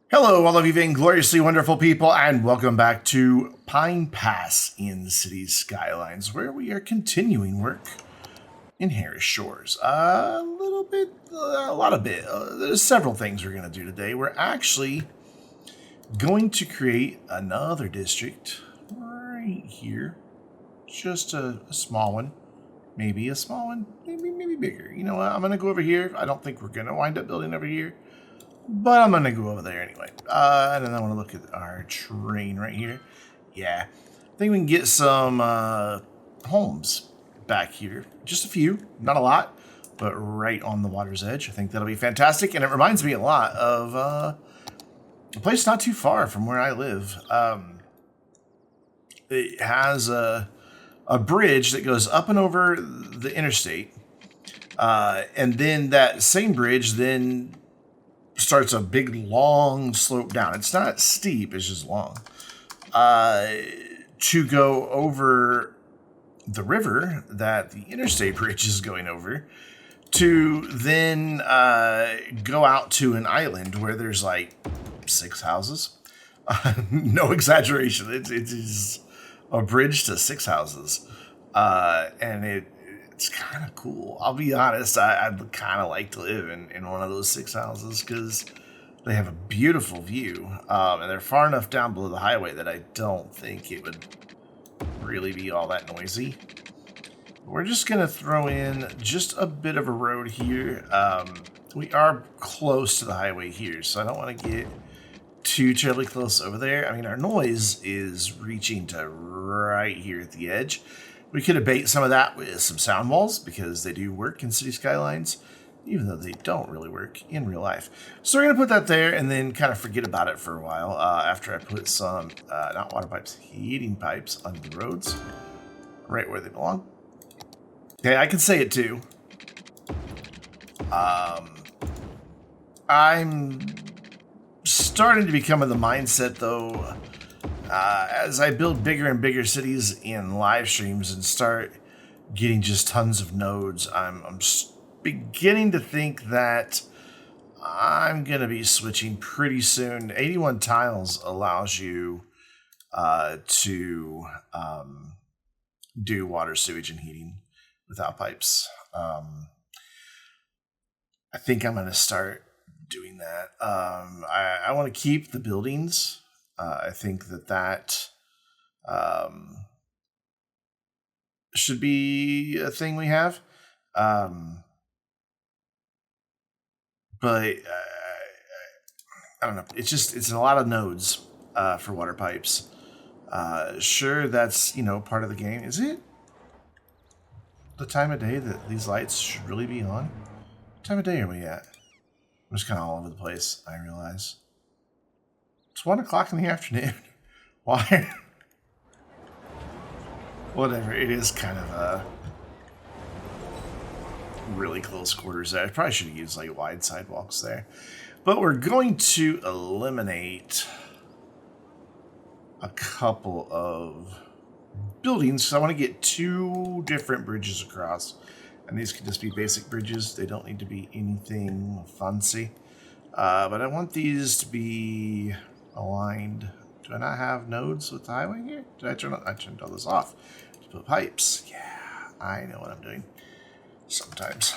Hello, all of you vaingloriously wonderful people, and welcome back to Pine Pass in Cities Skylines, where we are continuing work in Harris Shores. There's several things we're going to do today. We're actually going to create another district right here. Just a small one. Maybe a small one. Maybe bigger. You know what? I'm going to go over here. I don't think we're going to wind up building over here. But I'm going to go over there anyway. And then I want to look at our terrain right here. Yeah. I think we can get some homes back here. Just a few. Not a lot. But right on the water's edge. I think that'll be fantastic. And it reminds me a lot of a place not too far from where I live. It has a bridge that goes up and over the interstate. And then that same bridge then starts a big long slope down. It's not steep, it's just long. To go over the river that the interstate bridge is going over, to then go out to an island where there's like 6 houses. No exaggeration. It is a bridge to 6 houses. And it's kind of cool. I'll be honest, I'd kind of like to live in one of those 6 houses because they have a beautiful view. And they're far enough down below the highway that I don't think it would really be all that noisy. We're just going to throw in just a bit of a road here. We are close to the highway here, so I don't want to get too terribly close over there. I mean, our noise is reaching to right here at the edge. We could abate some of that with some sound walls because they do work in City Skylines, even though they don't really work in real life. So we're going to put that there and then kind of forget about it for a while after I put some, not water pipes, heating pipes under the roads, right where they belong. Okay, I can say it too. I'm starting to become in the mindset, though, as I build bigger and bigger cities in live streams and start getting just tons of nodes, I'm beginning to think that I'm going to be switching pretty soon. 81 tiles allows you to do water, sewage, and heating without pipes. I think I'm going to start doing that. I want to keep the buildings. I think that should be a thing we have. But I don't know. It's a lot of nodes for water pipes. Sure, that's, part of the game. Is it the time of day that these lights should really be on? What time of day are we at? I'm just kind of all over the place, I realize. It's 1 o'clock in the afternoon. Why? Whatever. It is kind of a really close quarters there. I probably should have used like wide sidewalks there. But we're going to eliminate a couple of buildings. So I want to get 2 different bridges across. And these can just be basic bridges. They don't need to be anything fancy. But I want these to be aligned. Do I not have nodes with the highway here? I turned all this off to put pipes. Yeah, I know what I'm doing. Sometimes.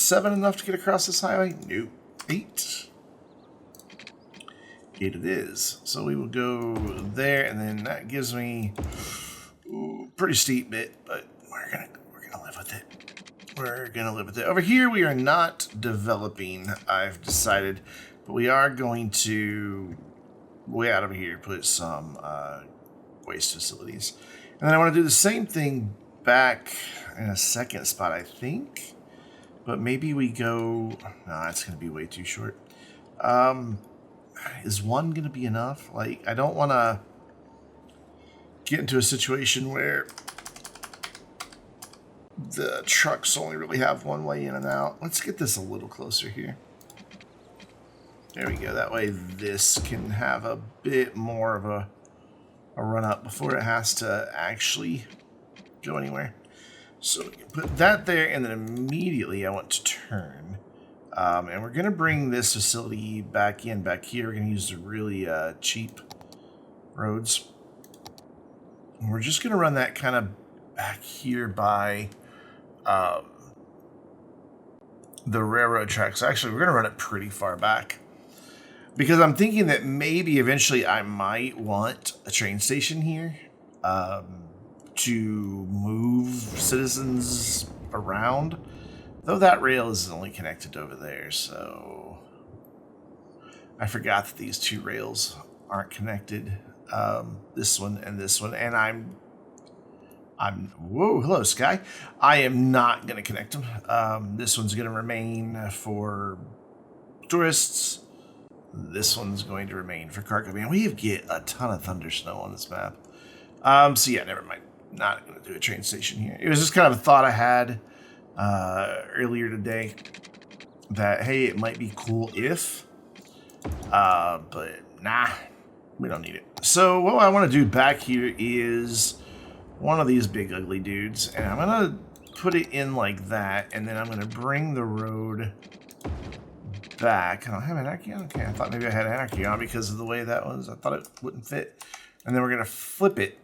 7 enough to get across this highway? Nope. 8. 8 it is. So we will go there, and then that gives me pretty steep bit, but we're gonna live with it. We're gonna live with it. Over here we are not developing, I've decided, but we are going to way out over here put some waste facilities. And then I want to do the same thing back in a second spot, I think. But maybe we go... No, that's going to be way too short. Is 1 going to be enough? Like, I don't want to get into a situation where the trucks only really have one way in and out. Let's get this a little closer here. There we go. That way this can have a bit more of a run up before it has to actually go anywhere. So we can put that there, and then immediately I want to turn And we're going to bring this facility back here. We're going to use the really cheap roads. And we're just going to run that kind of back here by the railroad tracks. Actually, we're going to run it pretty far back. Because I'm thinking that maybe eventually I might want a train station here to move citizens around. Though that rail is only connected over there, so I forgot that these two rails aren't connected. This one, and I'm whoa, hello, Sky. I am not going to connect them. This one's going to remain for tourists. This one's going to remain for cargo. Man, we get a ton of thunder snow on this map. So yeah, never mind. Not going to do a train station here. It was just kind of a thought I had earlier today that, hey, it might be cool if, but nah, we don't need it. So what I want to do back here is one of these big ugly dudes, and I'm going to put it in like that, and then I'm going to bring the road back. I don't have anarchy on. Okay, I thought maybe I had anarchy on because of the way that was. I thought it wouldn't fit. And then we're going to flip it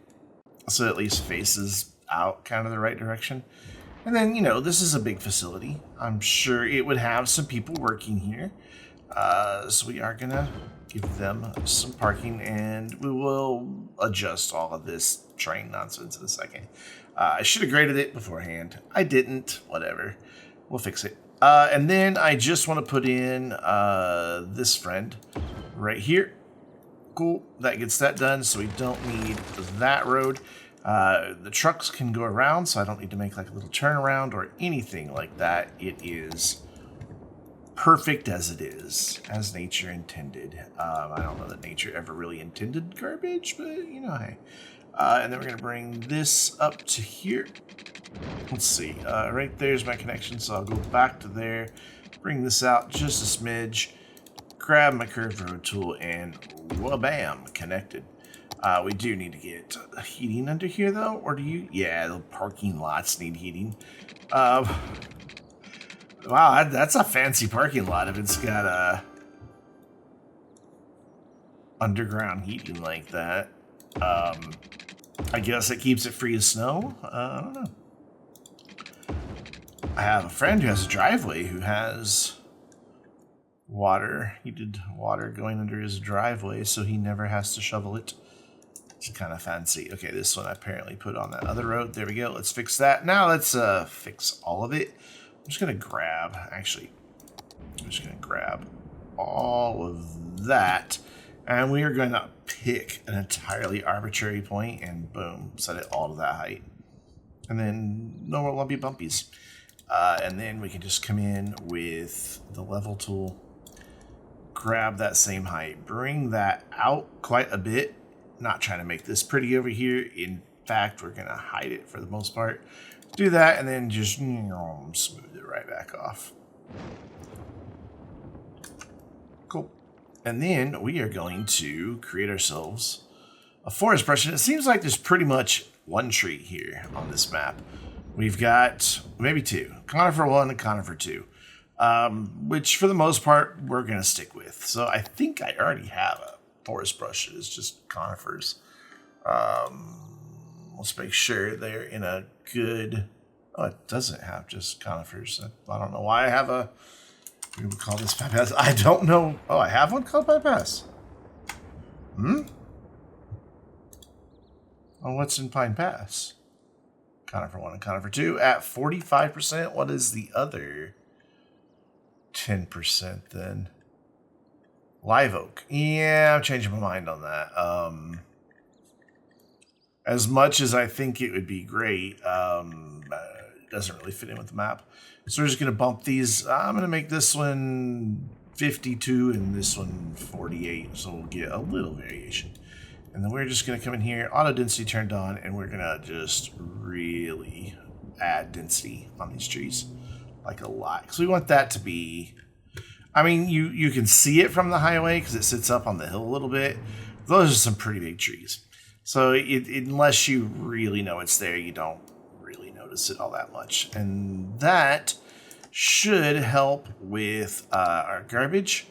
so it at least faces out kind of the right direction. And then, you know, this is a big facility. I'm sure it would have some people working here. So we are going to give them some parking, and we will adjust all of this train nonsense in a second. I should have graded it beforehand. I didn't. Whatever. We'll fix it. And then I just want to put in this friend right here. Cool. That gets that done, so we don't need that road. The trucks can go around, so I don't need to make like a little turnaround or anything like that. It is perfect as it is, as nature intended. I don't know that nature ever really intended garbage, but you know, hey. And then we're going to bring this up to here. Let's see. Right there's my connection, so I'll go back to there, bring this out just a smidge, grab my curved road tool, and wha-bam, connected. We do need to get heating under here, though, or do you? Yeah, the parking lots need heating. Wow, that's a fancy parking lot if it's got underground heating like that. I guess it keeps it free of snow. I don't know. I have a friend who has a driveway who has heated water going under his driveway, so he never has to shovel it. It's kind of fancy. Okay, this one I apparently put on that other road. There we go. Let's fix that. Now let's fix all of it. I'm just going to grab all of that. And we are going to pick an entirely arbitrary point and boom, set it all to that height. And then no more lumpy bumpies. And then we can just come in with the level tool, grab that same height, bring that out quite a bit. Not trying to make this pretty over here. In fact, we're going to hide it for the most part. Do that and then just smooth it right back off. Cool. And then we are going to create ourselves a forest brush. And it seems like there's pretty much one tree here on this map. We've got maybe two. Conifer 1 and Conifer 2. Which for the most part, we're going to stick with. So I think I already have a forest brush. It's just conifers. Let's make sure they're in a good... Oh, it doesn't have just conifers. I don't know why I have a... We would call this bypass. I don't know. Oh, I have one called bypass. Oh, what's in Pine Pass? Conifer 1 and Conifer 2 at 45%. What is the other 10% then? Live Oak. Yeah, I'm changing my mind on that. As much as I think it would be great, it doesn't really fit in with the map. So we're just going to bump these. I'm going to make this one 52 and this one 48. So we'll get a little variation. And then we're just going to come in here, auto density turned on, and we're going to just really add density on these trees. Like a lot. Because we want that to be... I mean, you can see it from the highway because it sits up on the hill a little bit. Those are some pretty big trees. So unless you really know it's there, you don't really notice it all that much. And that should help with our garbage,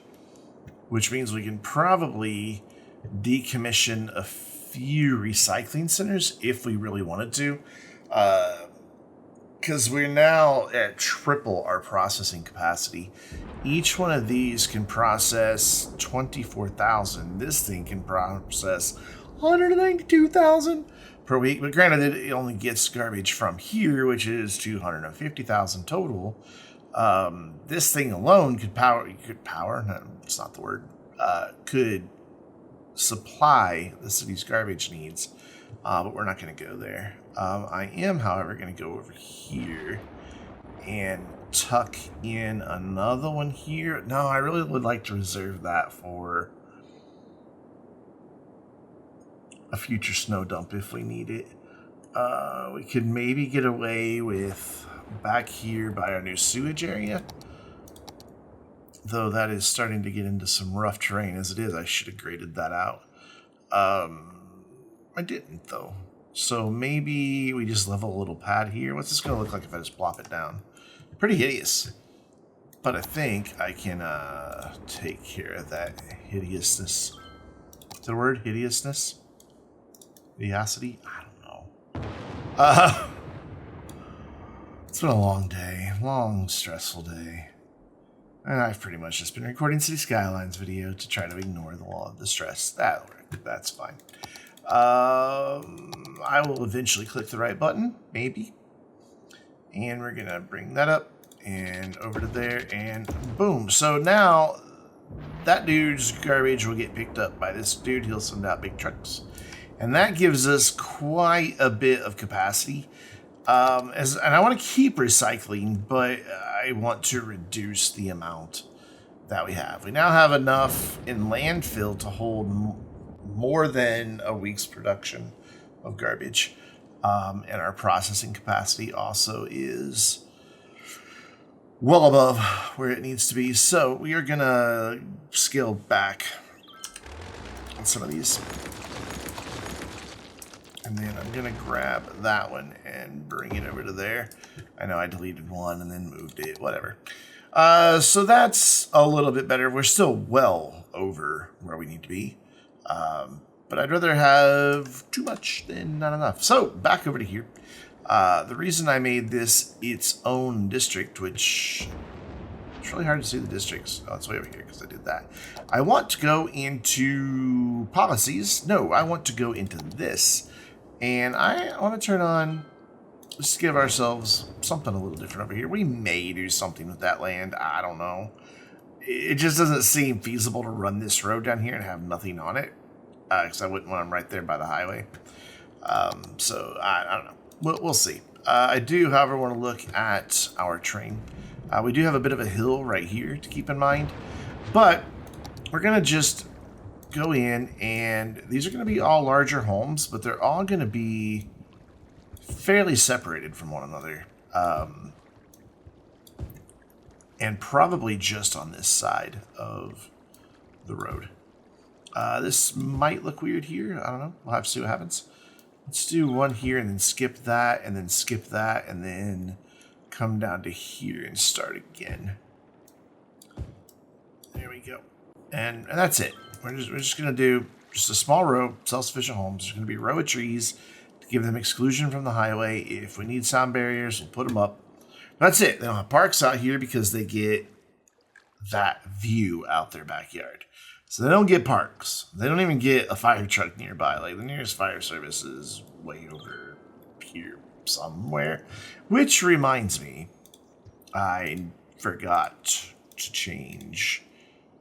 which means we can probably decommission a few recycling centers if we really wanted to. Because we're now at triple our processing capacity. Each one of these can process 24,000. This thing can process 192,000 per week. But granted, it only gets garbage from here, which is 250,000 total. This thing alone could power. No, it's not the word. Could supply the city's garbage needs. But we're not going to go there. I am, however, going to go over here and tuck in another one here. No, I really would like to reserve that for a future snow dump if we need it. We could maybe get away with back here by our new sewage area. Though that is starting to get into some rough terrain as it is. I should have graded that out. I didn't, though. So maybe we just level a little pad here. What's this going to look like if I just plop it down? Pretty hideous. But I think I can take care of that hideousness. Is that a word? Hideousness? Hideosity? I don't know. It's been a long day. Long, stressful day. And I've pretty much just been recording Cities Skylines video to try to ignore the stress. That's fine. I will eventually click the right button, maybe. And we're going to bring that up and over to there and boom. So now that dude's garbage will get picked up by this dude. He'll send out big trucks. And that gives us quite a bit of capacity. And I want to keep recycling, but I want to reduce the amount that we have. We now have enough in landfill to hold more than a week's production of garbage. And our processing capacity also is well above where it needs to be. So we are going to scale back on some of these. And then I'm going to grab that one and bring it over to there. I know I deleted one and then moved it, whatever. So that's a little bit better. We're still well over where we need to be. But I'd rather have too much than not enough. So back over to here. The reason I made this its own district, which it's really hard to see the districts. Oh, it's way over here because I did that. I want to go into policies. No, I want to go into this. And I want to turn on, let's give ourselves something a little different over here. We may do something with that land. I don't know. It just doesn't seem feasible to run this road down here and have nothing on it. Because I wouldn't want them right there by the highway. So I don't know. We'll see. I do, however, want to look at our train. We do have a bit of a hill right here to keep in mind. But we're going to just go in, and these are going to be all larger homes, but they're all going to be fairly separated from one another. And probably just on this side of the road. This might look weird here. I don't know. We'll have to see what happens. Let's do one here and then skip that and then skip that and then come down to here and start again. There we go. And that's it. We're just going to do just a small row, self-sufficient homes. There's going to be a row of trees to give them exclusion from the highway. If we need sound barriers, we'll put them up. That's it. They don't have parks out here because they get that view out their backyard. So they don't get parks. They don't even get a fire truck nearby. Like the nearest fire service is way over here somewhere. Which reminds me, I forgot to change.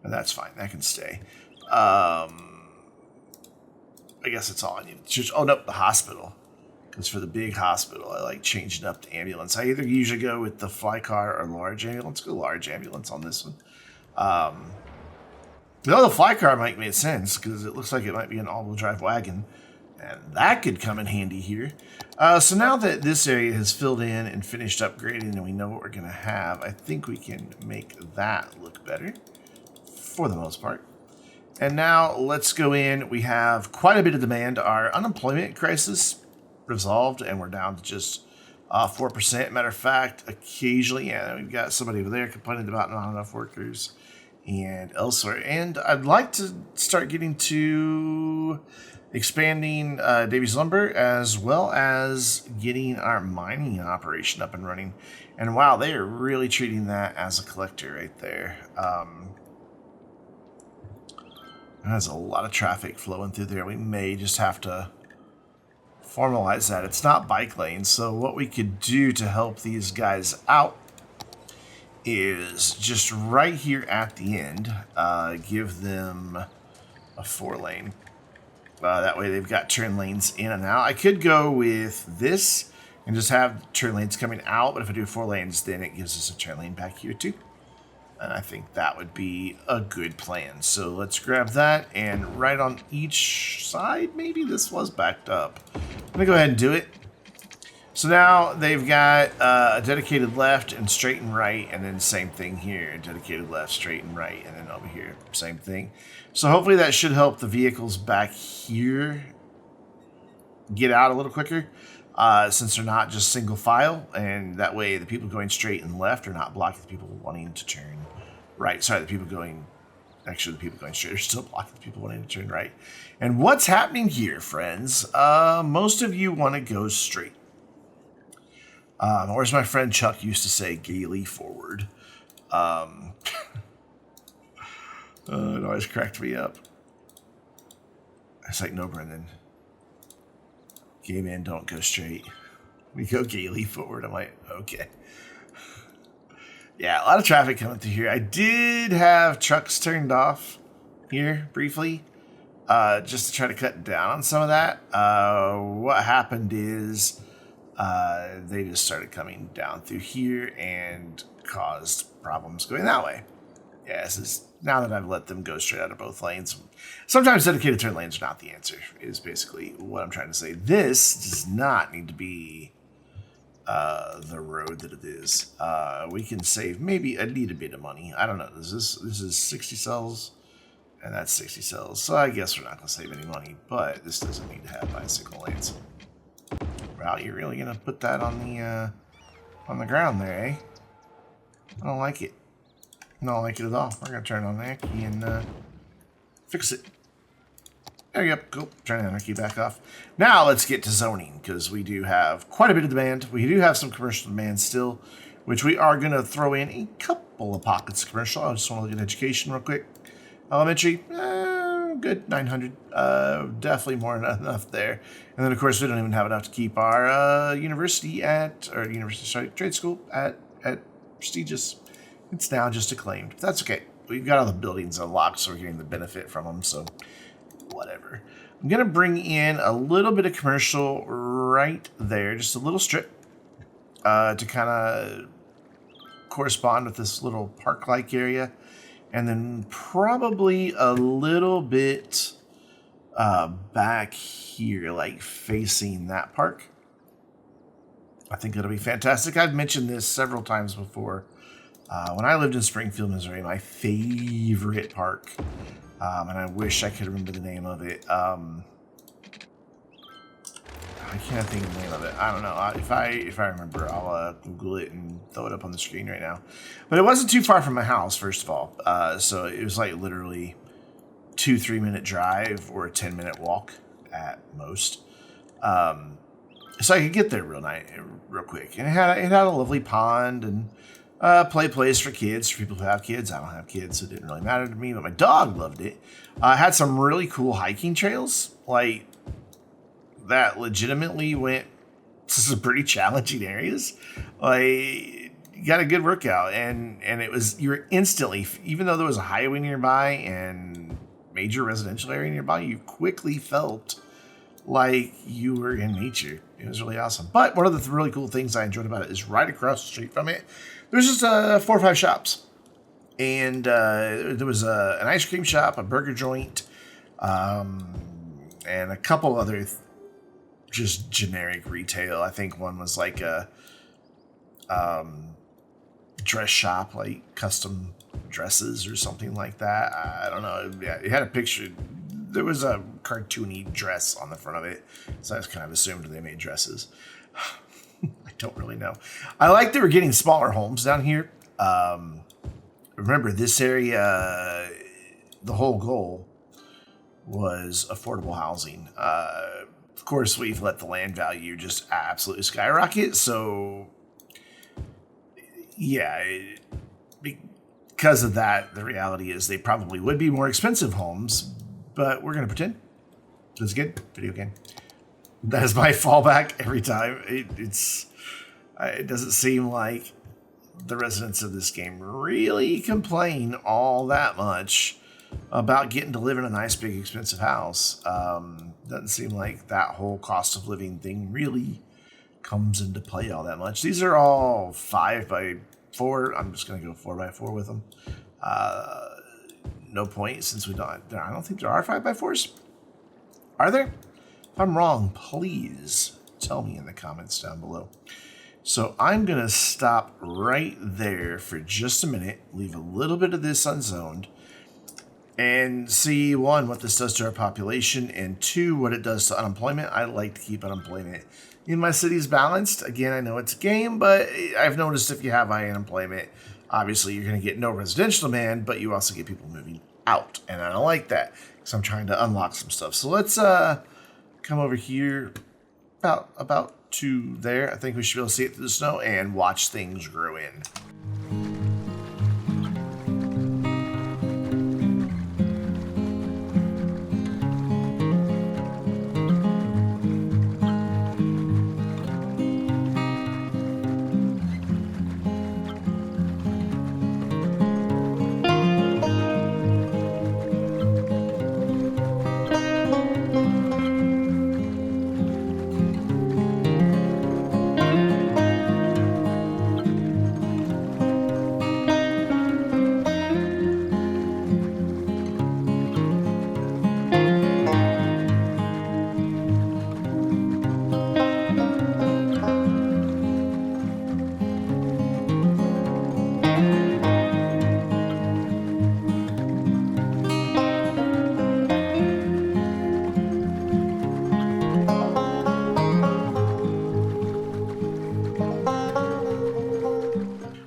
And that's fine. That can stay. I guess it's all I need. Oh, no, the hospital. Because for the big hospital, I like changing up to ambulance. I either usually go with the fly car or large ambulance. Go large ambulance on this one. The fly car might make sense because it looks like it might be an all-wheel drive wagon. And that could come in handy here. So now that this area has filled in and finished upgrading and we know what we're going to have, I think we can make that look better for the most part. And now let's go in. We have quite a bit of demand. Our unemployment crisis resolved and we're down to just 4%. Matter of fact, occasionally, yeah, we've got somebody over there complaining about not enough workers and elsewhere. And I'd like to start getting to expanding Davies Lumber, as well as getting our mining operation up and running. And wow, they are really treating that as a collector right there. There's a lot of traffic flowing through there. We may just have to formalize that. It's not bike lanes, so what we could do to help these guys out is just right here at the end, give them a 4-lane. That way they've got turn lanes in and out. I could go with this and just have turn lanes coming out, but if I do 4 lanes, then it gives us a turn lane back here too. And I think that would be a good plan. So let's grab that, and right on each side, maybe this was backed up. I'm gonna go ahead and do it. So now they've got a dedicated left and straight and right, and then same thing here, dedicated left, straight and right, and then over here, same thing. So hopefully that should help the vehicles back here get out a little quicker, since they're not just single file, and that way the people going straight and left are not blocking the people wanting to turn right. Sorry, the people going straight are still blocking the people wanting to turn right. And what's happening here, friends? Most of you want to go straight. Or as my friend Chuck used to say, gaily forward. It always cracked me up. It's like, no, Brendan. Gay men don't go straight. We go gaily forward. I'm like, okay. Yeah, a lot of traffic coming through here. I did have trucks turned off here briefly, just to try to cut down on some of that. What happened is they just started coming down through here and caused problems going that way. Yeah, this is now that I've let them go straight out of both lanes. Sometimes dedicated turn lanes are not the answer, is basically what I'm trying to say. This does not need to be the road that it is. We can save maybe a little bit of money. I don't know. This is 60 cells, and that's 60 cells. So I guess we're not going to save any money, but this doesn't need to have bicycle lanes. Wow, you're really going to put that on the ground there, eh? I don't like it. I don't like it at all. We're going to turn on that key and fix it. There you go. Cool. Turn the anarchy back off. Now let's get to zoning, because we do have quite a bit of demand. We do have some commercial demand still, which we are going to throw in a couple of pockets of commercial. I just want to look at education real quick. Elementary, good, 900. Definitely more than enough there. And then, of course, we don't even have enough to keep our trade school at prestigious. It's now just acclaimed. That's okay. We've got all the buildings unlocked, so we're getting the benefit from them, so whatever. I'm going to bring in a little bit of commercial right there, just a little strip, to kind of correspond with this little park-like area. And then probably a little bit back here, like facing that park. I think it'll be fantastic. I've mentioned this several times before. When I lived in Springfield, Missouri, my favorite park, and I wish I could remember the name of it. I can't think of the name of it. I don't know. If I remember, I'll Google it and throw it up on the screen right now. But it wasn't too far from my house, first of all. So it was like literally 2-3 minute drive or a 10-minute walk at most. So I could get there real quick. And it had a lovely pond and play place for kids, for people who have kids. I don't have kids, so it didn't really matter to me, but my dog loved it. Had some really cool hiking trails, like that legitimately went to some pretty challenging areas. Like, you got a good workout, and you were instantly, even though there was a highway nearby and major residential area nearby, you quickly felt like you were in nature. It was really awesome. But one of the really cool things I enjoyed about it is right across the street from it, there's just 4 or 5 shops. And there was an ice cream shop, a burger joint, and a couple other just generic retail. I think one was like a dress shop, like custom dresses or something like that. I don't know. Yeah, it had a picture. There was a cartoony dress on the front of it, so I just kind of assumed they made dresses. I don't really know. I like that we're getting smaller homes down here. Remember, this area, the whole goal was affordable housing. Of course, we've let the land value just absolutely skyrocket. So, yeah, because of that, the reality is they probably would be more expensive homes, but we're going to pretend. That's good. Video game. That is my fallback every time. It doesn't seem like the residents of this game really complain all that much about getting to live in a nice, big, expensive house. Doesn't seem like that whole cost of living thing really comes into play all that much. These are all 5x4. I'm just going to go 4x4 with them. No point, since I don't think there are 5x4s. Are there? If I'm wrong, please tell me in the comments down below. So I'm going to stop right there for just a minute, leave a little bit of this unzoned, and see, one, what this does to our population, and two, what it does to unemployment. I like to keep unemployment in my cities balanced. Again, I know it's a game, but I've noticed if you have high unemployment, obviously you're going to get no residential demand, but you also get people moving out, and I don't like that because I'm trying to unlock some stuff. So let's come over here about to there. I think we should be able to see it through the snow and watch things grow in.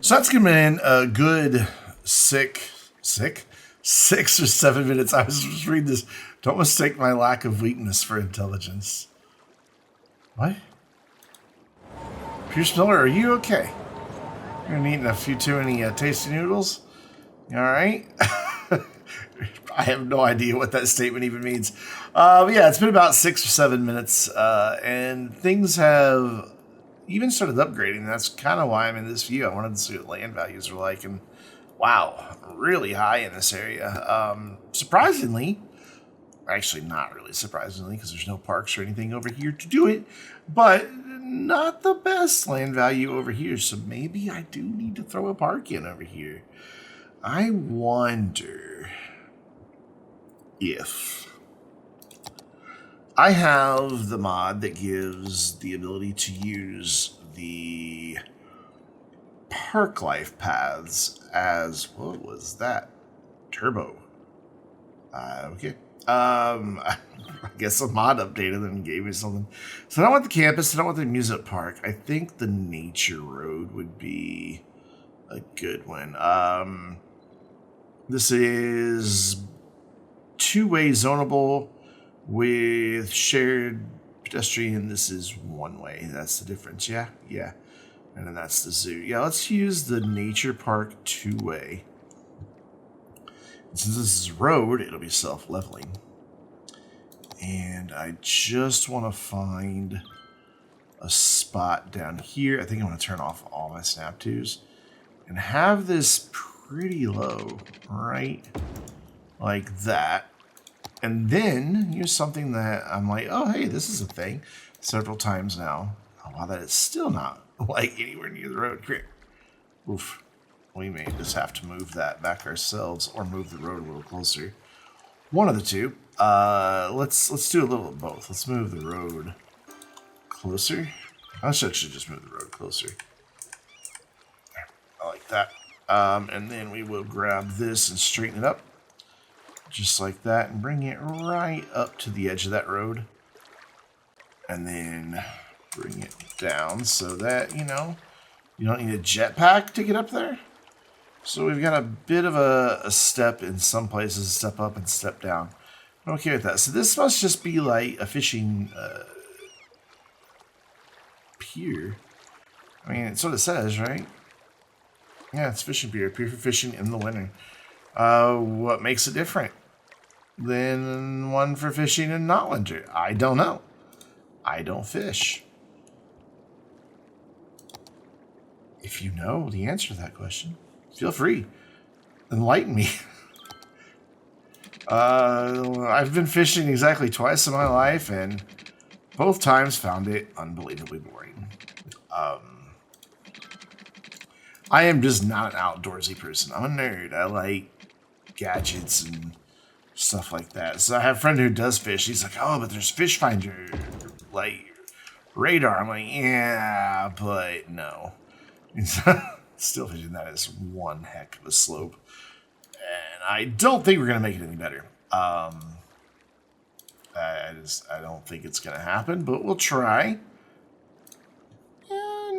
So that's going to be a good 6 or 7 minutes. I was just reading this. Don't mistake my lack of weakness for intelligence. What? Pierce Miller, are you okay? You're eating a few too many tasty noodles? You all right? I have no idea what that statement even means. But yeah, it's been about 6 or 7 minutes, and things have even started upgrading. That's kind of why I'm in this view. I wanted to see what land values were like, and wow, really high in this area. Surprisingly, actually not really surprisingly, because there's no parks or anything over here to do it, but not the best land value over here. So maybe I do need to throw a park in over here. I wonder if I have the mod that gives the ability to use the park life paths as, what was that? Turbo. Okay. I guess a mod updated and gave me something. So I don't want the campus, I don't want the amusement park. I think the nature road would be a good one. This is two-way zonable with shared pedestrian. This is one-way. That's the difference. Yeah. And then that's the zoo. Yeah, let's use the nature park two-way. Since this is road, it'll be self-leveling. And I just want to find a spot down here. I think I want to turn off all my snap twos and have this pretty low, right? Like that. And then here's something that I'm like, oh, hey, this is a thing several times now. Oh, wow, that is still not like anywhere near the road. Great. Oof. We may just have to move that back ourselves or move the road a little closer. One of the two. Let's do a little of both. Let's move the road closer. I should just move the road closer. There, I like that. And then we will grab this and straighten it up. Just like that, and bring it right up to the edge of that road. And then bring it down so that, you know, you don't need a jetpack to get up there. So we've got a bit of a step in some places, step up and step down. I'm okay with that. So this must just be like a fishing pier. I mean, it's what it says, right? Yeah, it's fishing pier. Pier for fishing in the winter. What makes it different than one for fishing in not winter? I don't know. I don't fish. If you know the answer to that question, feel free. Enlighten me. I've been fishing exactly twice in my life, and both times found it unbelievably boring. I am just not an outdoorsy person. I'm a nerd. I like gadgets and stuff like that. So I have a friend who does fish. He's like, oh, but there's fish finder, like radar. I'm like, yeah, but no. Still fishing that is one heck of a slope. And I don't think we're going to make it any better. I don't think it's going to happen, but we'll try.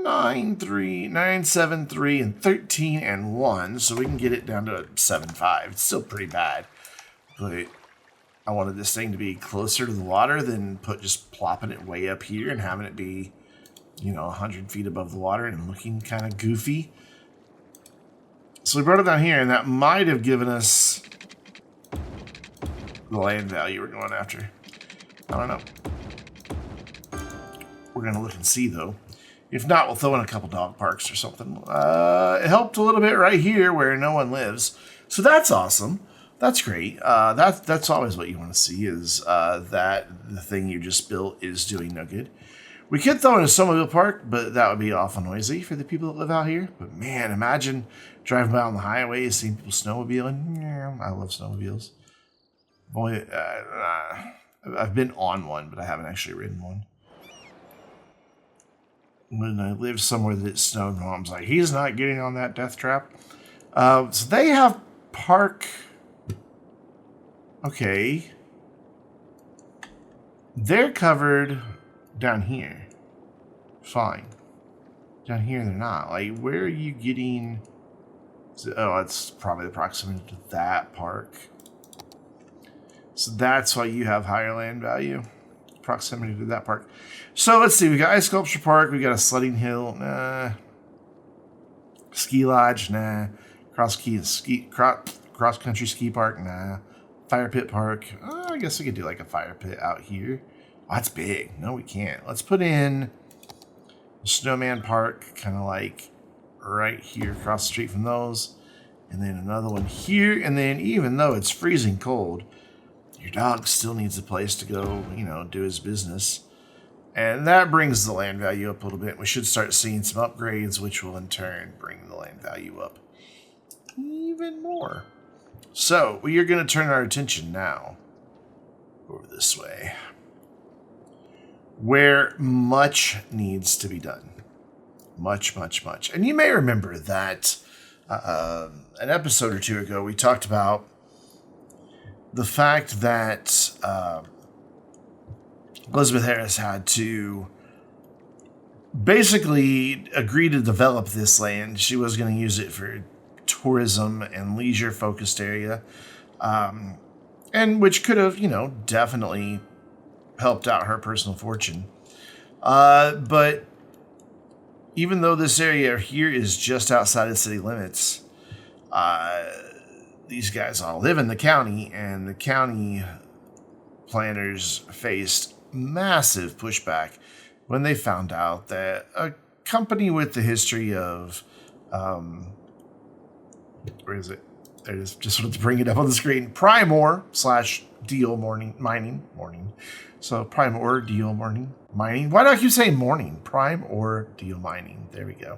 9, 3, 9, 7, 3, and 13 and 1, so we can get it down to 7, 5. It's still pretty bad, but I wanted this thing to be closer to the water than just plopping it way up here and having it be, you know, 100 feet above the water and looking kind of goofy. So we brought it down here, and that might have given us the land value we're going after. I don't know. We're going to look and see, though. If not, we'll throw in a couple dog parks or something. It helped a little bit right here where no one lives. So that's awesome. That's great. That's always what you want to see is that the thing you just built is doing no good. We could throw in a snowmobile park, but that would be awful noisy for the people that live out here. But man, imagine driving by on the highway and seeing people snowmobiling. Yeah, I love snowmobiles. Boy, I've been on one, but I haven't actually ridden one. When I lived somewhere that it snowed, Mom's like, he's not getting on that death trap. So they have park. Okay. They're covered down here. Fine. Down here, they're not. Like, where are you getting? Oh, it's probably the proximity to that park. So that's why you have higher land value. Proximity to that park. So let's see. We got Ice Sculpture Park. We got a sledding hill. Nah. Ski Lodge. Nah. Cross country ski park. Nah. Fire pit park. I guess we could do like a fire pit out here. Oh, that's big. No, we can't. Let's put in a snowman park, kind of like right here across the street from those, and then another one here. And then even though it's freezing cold, your dog still needs a place to go, you know, do his business. And that brings the land value up a little bit. We should start seeing some upgrades, which will in turn bring the land value up even more. So we are going to turn our attention now over this way, where much needs to be done. Much, much, much. And you may remember that an episode or two ago, we talked about the fact that Elizabeth Harris had to basically agree to develop this land. She was going to use it for tourism and leisure focused area, and which could have, you know, definitely helped out her personal fortune. But even though this area here is just outside of city limits, these guys all live in the county, and the county planners faced massive pushback when they found out that a company with the history of, where is it? There it is. Just wanted to bring it up on the screen. Primor / Dyal Mining. So Primor, Dyal Mining. Why do I keep saying morning? Prime or Dyal Mining. There we go.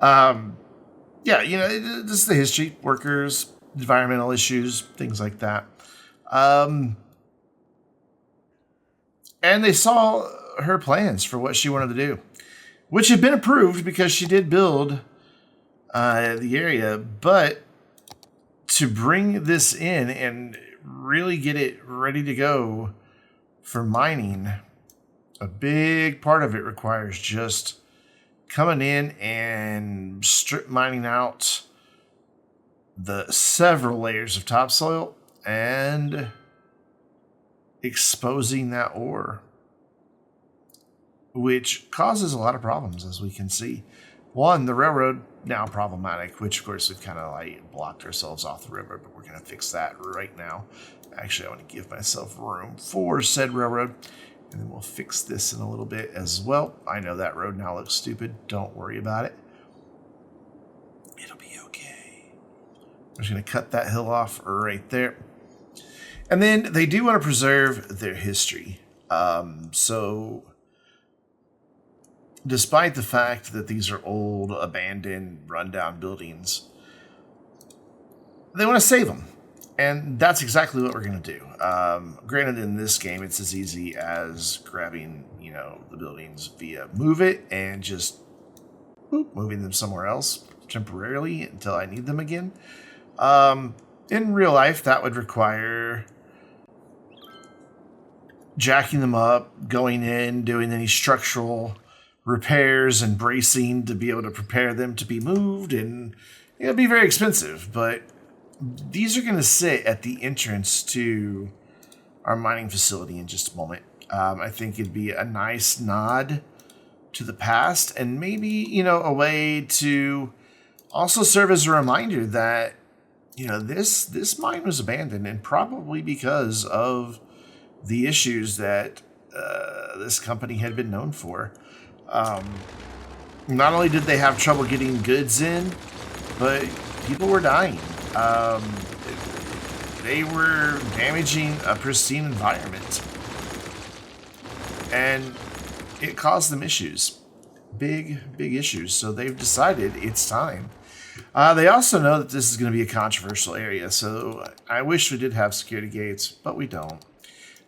Yeah, you know, this is the history, workers, environmental issues, things like that. And they saw her plans for what she wanted to do, which had been approved because she did build the area. But to bring this in and really get it ready to go for mining, A big part of it requires just coming in and strip mining out the several layers of topsoil and exposing that ore, which causes a lot of problems, as we can see. One, the railroad now problematic, which of course we've kind of like blocked ourselves off the river, but we're going to fix that right now. Actually, I want to give myself room for said railroad, and then we'll fix this in a little bit as well. I know that road now looks stupid. Don't worry about it. It'll be okay. I'm just going to cut that hill off right there. And then they do want to preserve their history. So despite the fact that these are old, abandoned, rundown buildings, they want to save them. And that's exactly what we're going to do. Granted, in this game, it's as easy as grabbing, the buildings via move it and just moving them somewhere else temporarily until I need them again. In real life, that would require jacking them up, going in, doing any structural repairs and bracing to be able to prepare them to be moved, and it'll be very expensive. But these are going to sit at the entrance to our mining facility in just a moment. I think it'd be a nice nod to the past, and maybe, a way to also serve as a reminder that, this mine was abandoned, and probably because of the issues that this company had been known for. Not only did they have trouble getting goods in, but people were dying. They were damaging a pristine environment, and it caused them issues, big issues. So they've decided it's time. They also know that this is going to be a controversial area, so I wish we did have security gates, but we don't.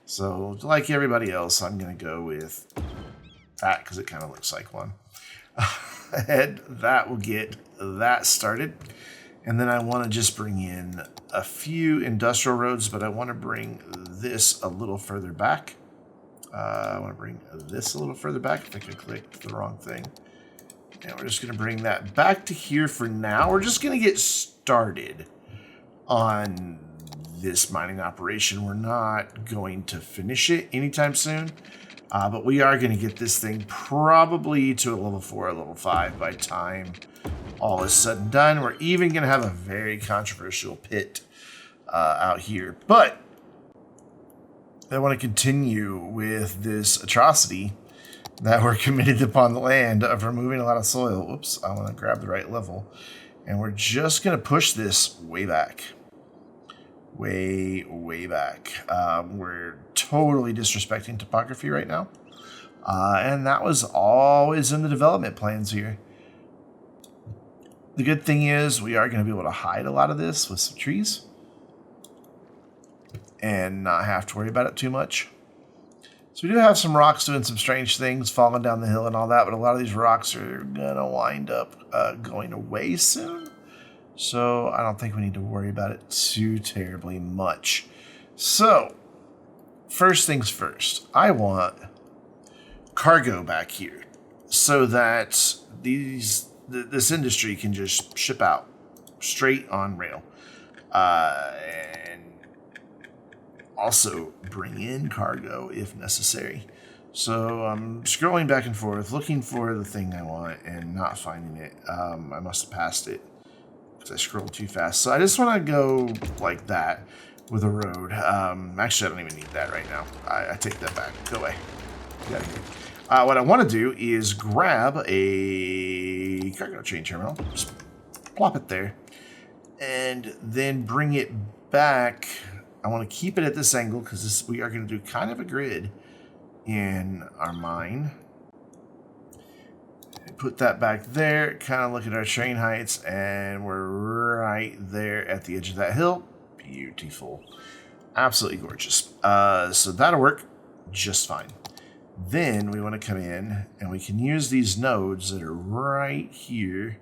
So like everybody else, I'm going to go with that because it kind of looks like one. And that will get that started. And then I want to just bring in a few industrial roads, but I want to bring this a little further back. I want to bring this a little further back. I think I clicked the wrong thing. And we're just going to bring that back to here for now. We're just going to get started on this mining operation. We're not going to finish it anytime soon. But we are going to get this thing probably to a level 4 or level 5 by time all is said and done. We're even going to have a very controversial pit out here. But I want to continue with this atrocity that we're committed upon the land of removing a lot of soil. Whoops, I want to grab the right level. And we're just going to push this way back. Way back. We're totally disrespecting topography right now. And that was always in the development plans here. The good thing is we are going to be able to hide a lot of this with some trees and not have to worry about it too much. So we do have some rocks doing some strange things, falling down the hill and all that, but a lot of these rocks are going to wind up going away soon. So I don't think we need to worry about it too terribly much. So first things first, I want cargo back here so that this industry can just ship out straight on rail. And also bring in cargo if necessary. So I'm scrolling back and forth, looking for the thing I want and not finding it. I must have passed it because I scrolled too fast. So I just want to go like that with a road. Actually, I don't even need that right now. I take that back. Go away. Get out of here. What I want to do is grab a cargo train terminal, just plop it there, and then bring it back. I want to keep it at this angle because we are going to do kind of a grid in our mine. Put that back there, kind of look at our train heights, and we're right there at the edge of that hill. Beautiful. Absolutely gorgeous. So that'll work just fine. Then we want to come in and we can use these nodes that are right here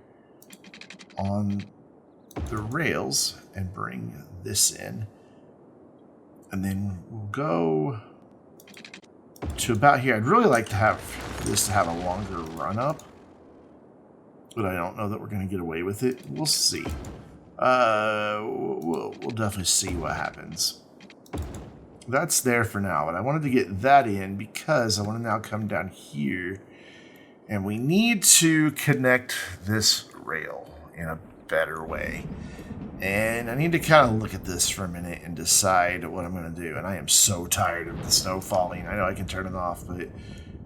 on the rails and bring this in. And then we'll go to about here. I'd really like to have this to have a longer run up, but I don't know that we're going to get away with it. We'll see. We'll definitely see what happens. That's there for now, but I wanted to get that in because I want to now come down here, and we need to connect this rail in a better way. And I need to kind of look at this for a minute and decide what I'm going to do. And I am so tired of the snow falling. I know I can turn it off, but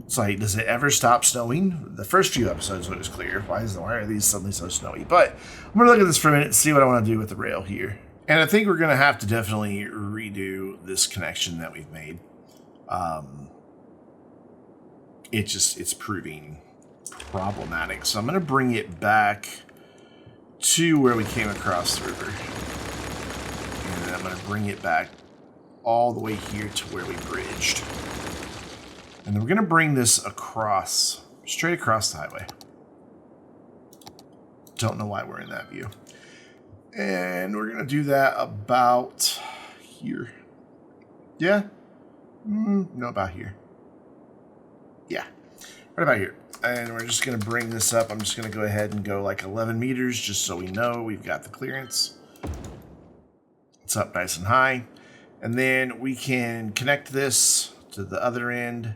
it's like, does it ever stop snowing? The first few episodes it was clear. Why are these suddenly so snowy? But I'm going to look at this for a minute and see what I want to do with the rail here. And I think we're going to have to definitely redo this connection that we've made. It's proving problematic. So I'm going to bring it back to where we came across the river. And then I'm going to bring it back all the way here to where we bridged. And then we're going to bring this across, straight across the highway. Don't know why we're in that view. And we're going to do that about here. Yeah? No, about here. Yeah, right about here. And we're just going to bring this up. I'm just going to go ahead and go like 11 meters just so we know we've got the clearance. It's up nice and high. And then we can connect this to the other end.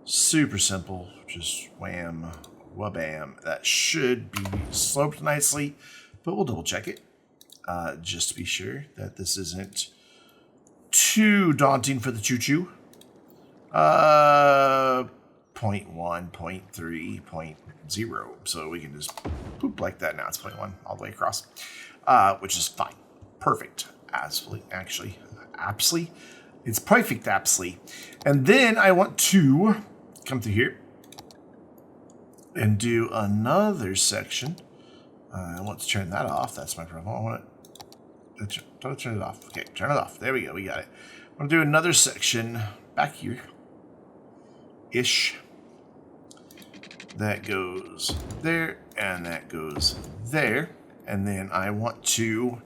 Super simple. Just wham, wabam. That should be sloped nicely, but we'll double check it just to be sure that this isn't too daunting for the choo-choo. 0.1, 0.3, 0.0. So we can just poop like that. Now it's 0.1 all the way across, which is fine. Perfect. Absolutely. Actually, absolutely. It's perfect. Absolutely. And then I want to come through here and do another section. I want to turn that off. That's my problem. I want to turn it off. Okay, turn it off. There we go. We got it. I'm going to do another section back here. Ish. That goes there, and that goes there. And then I want to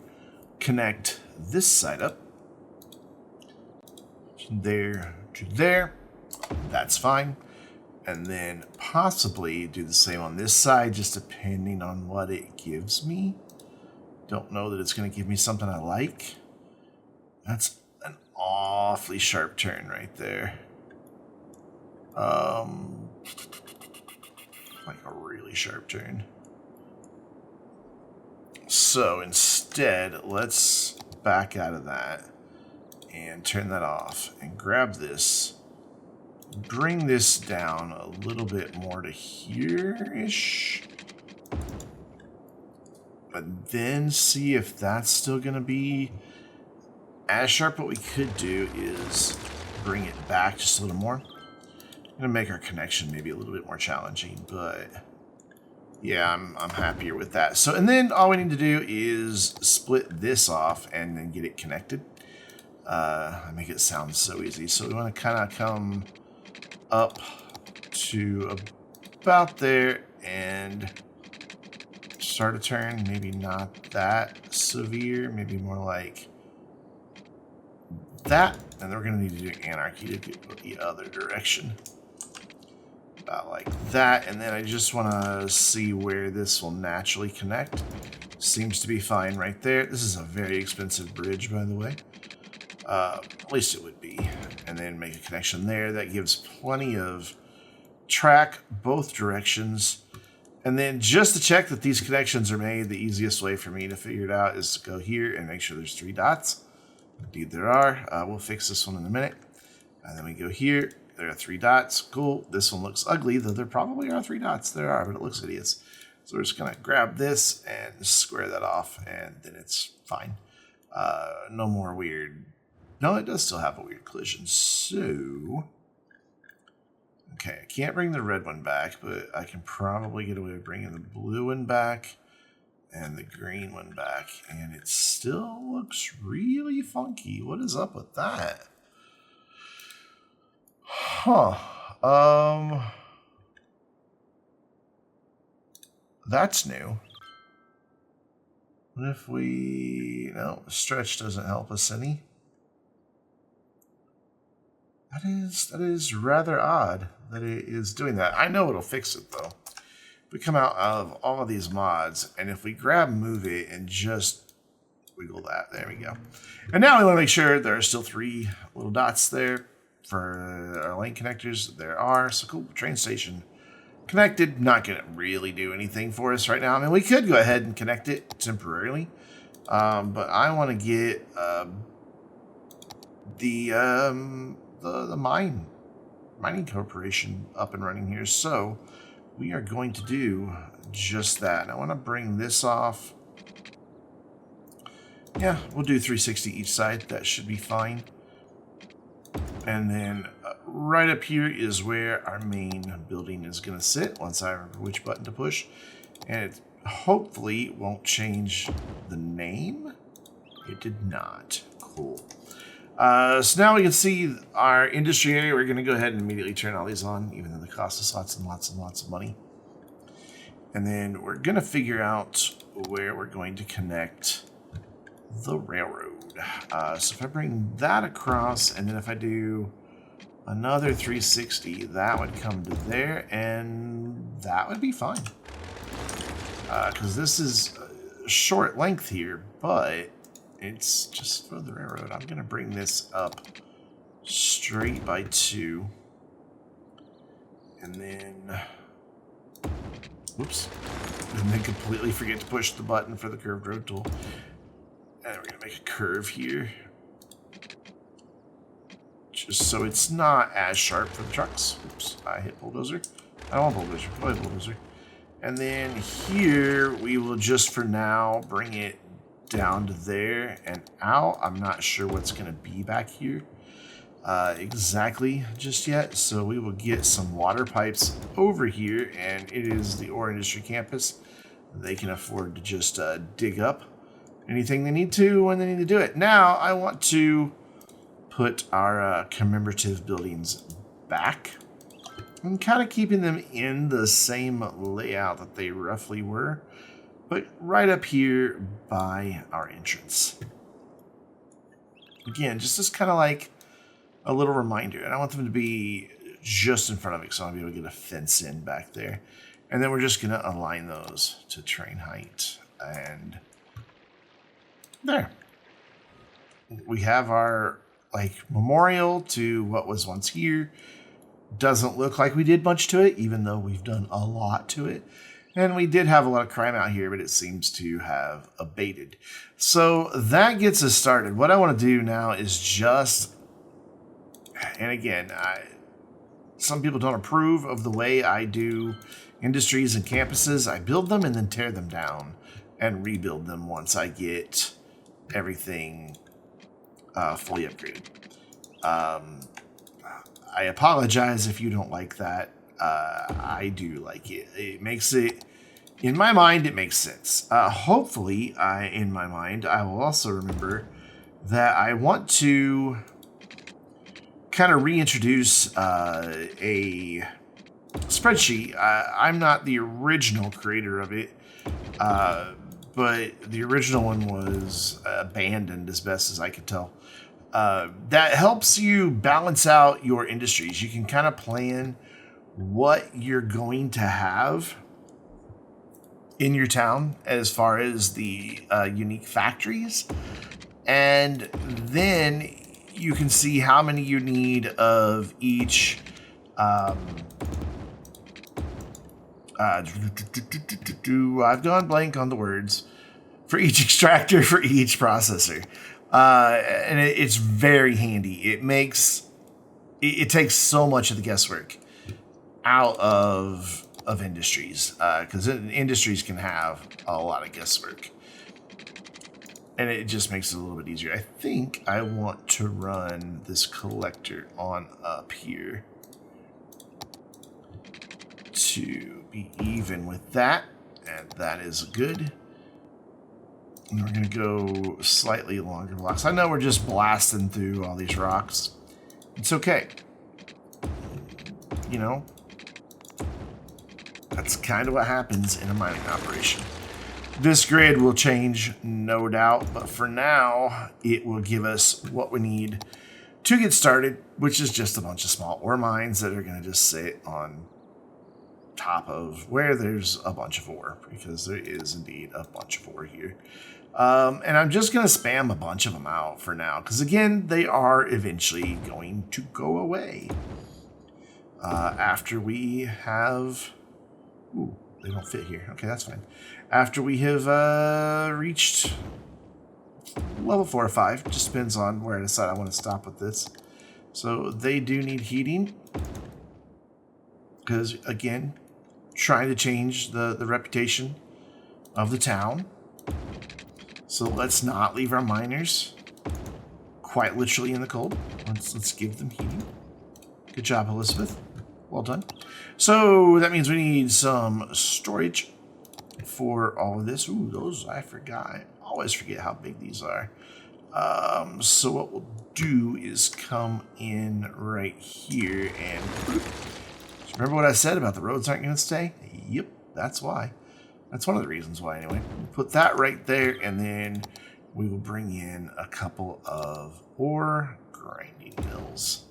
connect this side up. There to there. That's fine. And then possibly do the same on this side, just depending on what it gives me. Don't know that it's going to give me something I like. That's an awfully sharp turn right there. Like a really sharp turn. So instead, let's back out of that and turn that off and grab this. Bring this down a little bit more to here-ish. But then see if that's still going to be as sharp. What we could do is bring it back just a little more. I'm going to make our connection maybe a little bit more challenging, but yeah, I'm happier with that. So, and then all we need to do is split this off and then get it connected. I make it sound so easy. So we want to kind of come up to about there and start a turn. Maybe not that severe, maybe more like that. And then we're going to need to do anarchy to go the other direction. About like that. And then I just want to see where this will naturally connect. Seems to be fine right there. This is a very expensive bridge, by the way. At least it would be. And then make a connection there. That gives plenty of track both directions. And then just to check that these connections are made, the easiest way for me to figure it out is to go here and make sure there's 3 dots. Indeed there are. We'll fix this one in a minute. And then we go here. There are 3 dots. Cool. This one looks ugly, though there probably are 3 dots. There are, but it looks hideous. So we're just going to grab this and square that off, and then it's fine. No more weird... No, it does still have a weird collision. So... Okay, I can't bring the red one back, but I can probably get away with bringing the blue one back and the green one back. And it still looks really funky. What is up with that? Huh. That's new. What if we... No, stretch doesn't help us any. That is rather odd that it is doing that. I know it'll fix it though. We come out of all of these mods, and if we grab move it and just wiggle that, there we go. And now we want to make sure there are still 3 little dots there for our lane connectors. There are. So cool. Train station connected. Not going to really do anything for us right now. I mean, we could go ahead and connect it temporarily, but I want to get the mining corporation up and running here. So we are going to do just that. And I want to bring this off. Yeah, we'll do 360 each side. That should be fine. And then right up here is where our main building is going to sit once I remember which button to push. And it hopefully won't change the name. It did not. Cool. So now we can see our industry area. We're going to go ahead and immediately turn all these on, even though they cost us lots and lots and lots of money. And then we're going to figure out where we're going to connect the railroad. So if I bring that across, and then if I do another 360, that would come to there, and that would be fine. Because this is a short length here, but it's just for the railroad. I'm going to bring this up straight by 2. And then... Whoops. And then completely forget to push the button for the curved road tool. And we're going to make a curve here. Just so it's not as sharp for the trucks. Oops, I hit bulldozer. I don't want bulldozer. Go ahead, bulldozer. And then here, we will just for now bring it down to there and out. I'm not sure what's going to be back here exactly just yet. So we will get some water pipes over here, and it is the ore industry campus. They can afford to just dig up anything they need to when they need to do it. Now I want to put our commemorative buildings back. I'm kind of keeping them in the same layout that they roughly were, but right up here by our entrance. Again, just as kind of like a little reminder. And I want them to be just in front of it, so I'll be able to get a fence in back there. And then we're just going to align those to train height. And there. We have our memorial to what was once here. Doesn't look like we did much to it, even though we've done a lot to it. And we did have a lot of crime out here, but it seems to have abated. So that gets us started. What I want to do now is just, and again, some people don't approve of the way I do industries and campuses. I build them and then tear them down and rebuild them once I get everything fully upgraded. I apologize if you don't like that. I do like it. It makes it, in my mind, it makes sense. Hopefully, in my mind, I will also remember that I want to kind of reintroduce a spreadsheet. I'm not the original creator of it, but the original one was abandoned as best as I could tell. That helps you balance out your industries. You can kind of plan what you're going to have in your town as far as the unique factories. And then you can see how many you need of each I've gone blank on the words for each extractor for each processor. And it's very handy. It takes so much of the guesswork out of industries, because industries can have a lot of guesswork, and it just makes it a little bit easier. I think I want to run this collector on up here to be even with that, and that is good. And we're going to go slightly longer blocks. I know we're just blasting through all these rocks. It's okay. You know, that's kind of what happens in a mining operation. This grid will change, no doubt, but for now, it will give us what we need to get started, which is just a bunch of small ore mines that are going to just sit on top of where there's a bunch of ore, because there is indeed a bunch of ore here. And I'm just going to spam a bunch of them out for now, because again, they are eventually going to go away. After we have... Ooh, they don't fit here. Okay, that's fine. After we have reached level 4 or 5, just depends on where I decide I want to stop with this. So they do need heating, because again, trying to change the reputation of the town. So let's not leave our miners quite literally in the cold. Let's give them heating. Good job, Elizabeth. Well done. So that means we need some storage for all of this. Ooh, those I forgot. I always forget how big these are. So what we'll do is come in right here and... Remember what I said about the roads aren't going to stay? Yep, that's why. That's one of the reasons why, anyway. We'll put that right there, and then we will bring in a couple of ore grinding mills.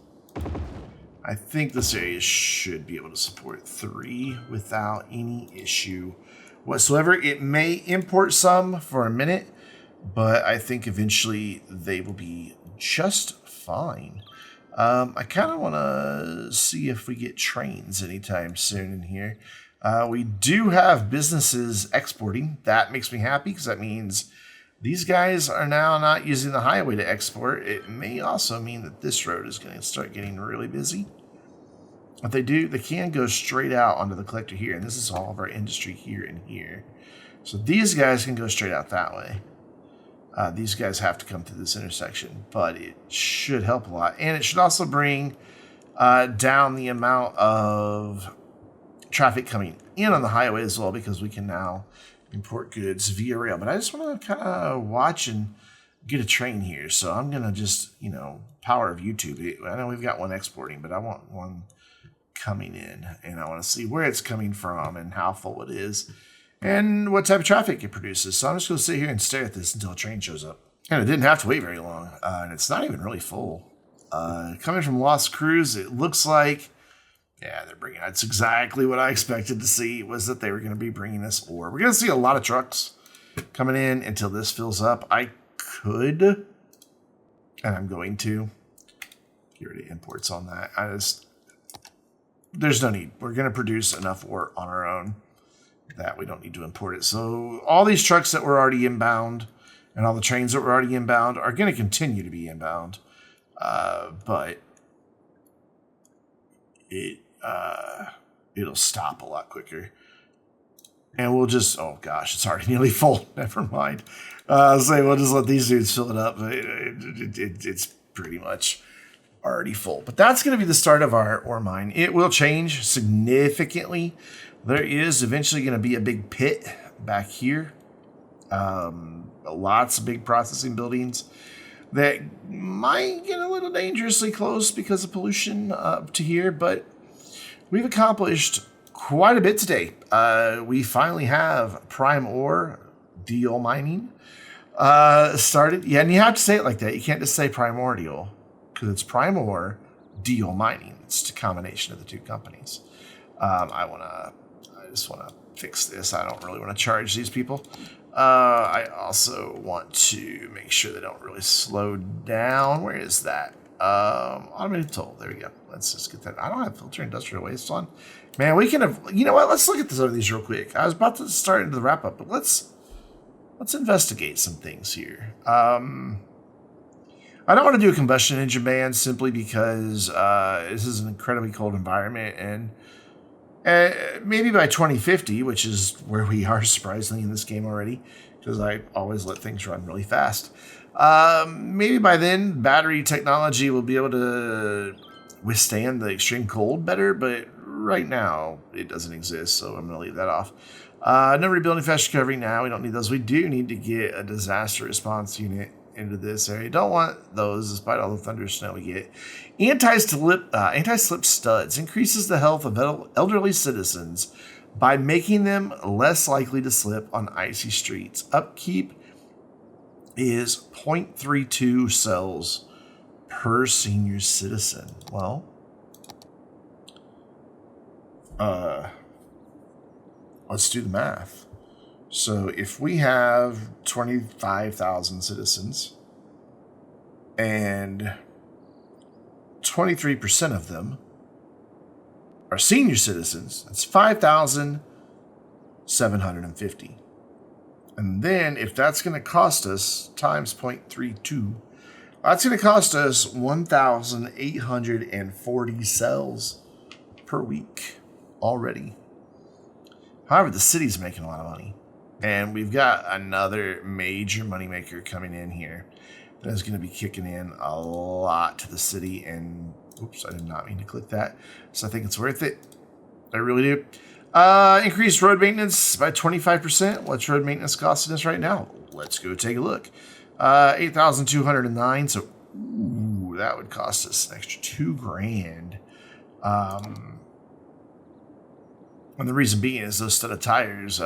I think this area should be able to support 3 without any issue whatsoever. It may import some for a minute, but I think eventually they will be just fine. I kind of want to see if we get trains anytime soon in here. We do have businesses exporting. That makes me happy, because that means these guys are now not using the highway to export. It may also mean that this road is going to start getting really busy. If they do, they can go straight out onto the collector here, and this is all of our industry here and here. So these guys can go straight out that way. These guys have to come through this intersection, but it should help a lot. And it should also bring down the amount of traffic coming in on the highway as well, because we can now import goods via rail. But I just want to kind of watch and get a train here. So I'm going to just, power of YouTube. I know we've got one exporting, but I want one coming in. And I want to see where it's coming from and how full it is, and what type of traffic it produces. So I'm just going to sit here and stare at this until a train shows up. And it didn't have to wait very long. And it's not even really full. Coming from Las Cruz, it looks like, yeah, they're bringing, that's exactly what I expected to see, was that they were going to be bringing us ore. We're going to see a lot of trucks coming in until this fills up. I could, and I'm going to, get rid of imports on that. There's no need. We're going to produce enough ore on our own that we don't need to import it. So all these trucks that were already inbound and all the trains that were already inbound are going to continue to be inbound. But it'll stop a lot quicker. And we'll just, oh gosh, it's already nearly full. Never mind. We'll just let these dudes fill it up. It's pretty much already full. But that's going to be the start of our ore mine. It will change significantly. There is eventually going to be a big pit back here. Lots of big processing buildings that might get a little dangerously close because of pollution up to here. But we've accomplished quite a bit today. We finally have prime ore, Dyal Mining, started. Yeah, and you have to say it like that. You can't just say primordial, because it's prime ore, Dyal Mining. It's a combination of the two companies. I just want to fix this. I don't really want to charge these people. I also want to make sure they don't really slow down. Where is that? Automated toll. There we go. Let's just get that. I don't have filter industrial waste on. Man, we can have, you know what? Let's look at some of these real quick. I was about to start into the wrap up, but let's investigate some things here. I don't want to do a combustion engine ban simply because this is an incredibly cold environment, and maybe by 2050, which is where we are surprisingly in this game already, because I always let things run really fast. Maybe by then, battery technology will be able to withstand the extreme cold better, but right now it doesn't exist, so I'm going to leave that off. No rebuilding, fast recovery now. We don't need those. We do need to get a disaster response unit into this area. Don't want those, despite all the thunder snow we get. Anti-slip studs increases the health of elderly citizens by making them less likely to slip on icy streets. Upkeep is 0.32 cells per senior citizen. Well, let's do the math. So if we have 25,000 citizens and 23% of them are senior citizens, that's 5,750. And then if that's going to cost us times 0.32, that's going to cost us 1,840 cells per week already. However, the city's making a lot of money. And we've got another major moneymaker coming in here that is going to be kicking in a lot to the city. And, oops, I did not mean to click that. So I think it's worth it. I really do. Increased road maintenance by 25%. What's road maintenance costing us right now? Let's go take a look. 8,209. So, ooh, that would cost us an extra $2,000. And the reason being is those set of tires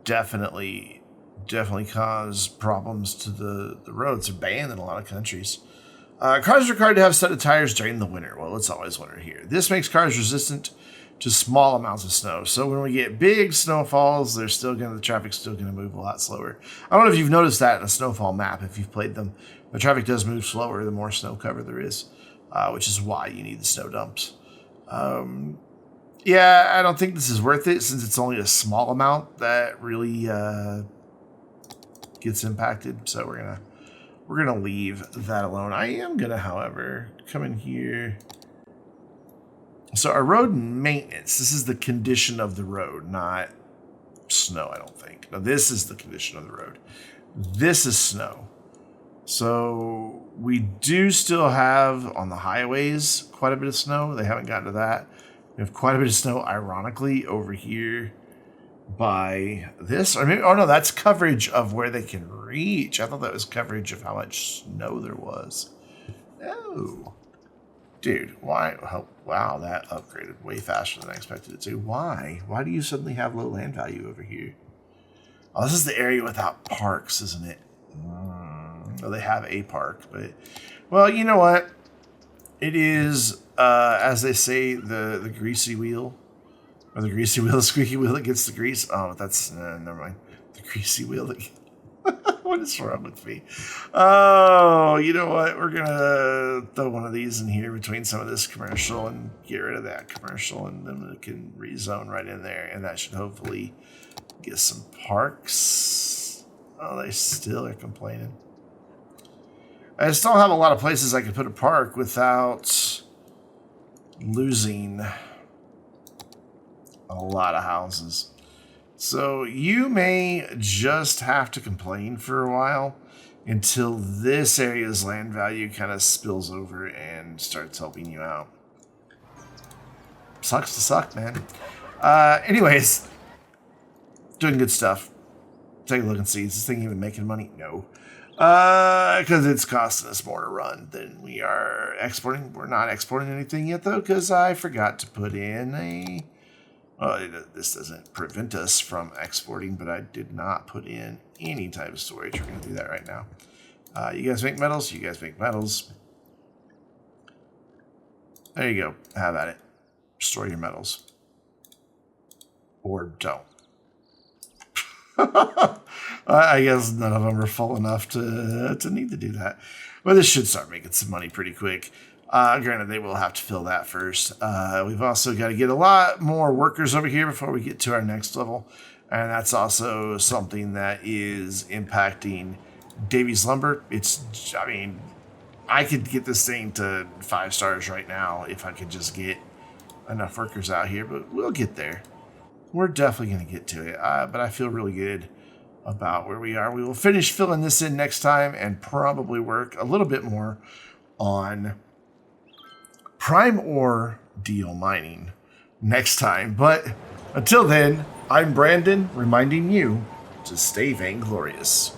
definitely cause problems to the roads. They're banned in a lot of countries. Cars are required to have a set of tires during the winter. Well, it's always winter here. This makes cars resistant to small amounts of snow. So when we get big snowfalls, the traffic's still gonna move a lot slower. I don't know if you've noticed that in a snowfall map if you've played them. The traffic does move slower the more snow cover there is, which is why you need the snow dumps. Yeah, I don't think this is worth it since it's only a small amount that really gets impacted. So we're gonna leave that alone. I am gonna, however, come in here. So our road maintenance, this is the condition of the road, not snow, I don't think. No, this is the condition of the road. This is snow. So we do still have on the highways quite a bit of snow. They haven't gotten to that. We have quite a bit of snow, ironically, over here by this. Or maybe, oh no, that's coverage of where they can reach. I thought that was coverage of how much snow there was. Oh, dude, why? Oh, wow, that upgraded way faster than I expected it to. Why? Why do you suddenly have low land value over here? Oh, this is the area without parks, isn't it? Well, they have a park, but, well, you know what? It is, as they say, the greasy wheel. Or the greasy wheel, the squeaky wheel that gets the grease. Oh, that's, never mind. The greasy wheel that what is wrong with me? Oh, you know what? We're going to throw one of these in here between some of this commercial and get rid of that commercial. And then it can rezone right in there. And that should hopefully get some parks. Oh, they still are complaining. I still have a lot of places I could put a park without losing a lot of houses. So you may just have to complain for a while until this area's land value kind of spills over and starts helping you out. Sucks to suck, man. Anyways, doing good stuff. Take a look and see. Is this thing even making money? No. Because it's costing us more to run than we are exporting. We're not exporting anything yet, though, because I forgot to put in a... Well, this doesn't prevent us from exporting, but I did not put in any type of storage. We're going to do that right now. You guys make metals? You guys make metals. There you go. Have at it. Store your metals. Or don't. I guess none of them are full enough to need to do that. But this should start making some money pretty quick. Granted, they will have to fill that first. We've also got to get a lot more workers over here before we get to our next level. And that's also something that is impacting Davies Lumber. I mean, I could get this thing to 5 stars right now if I could just get enough workers out here. But we'll get there. We're definitely going to get to it. But I feel really good about where we are. We will finish filling this in next time and probably work a little bit more on prime ore Dyal mining next time. But until then, I'm Brandon, reminding you to stay vainglorious.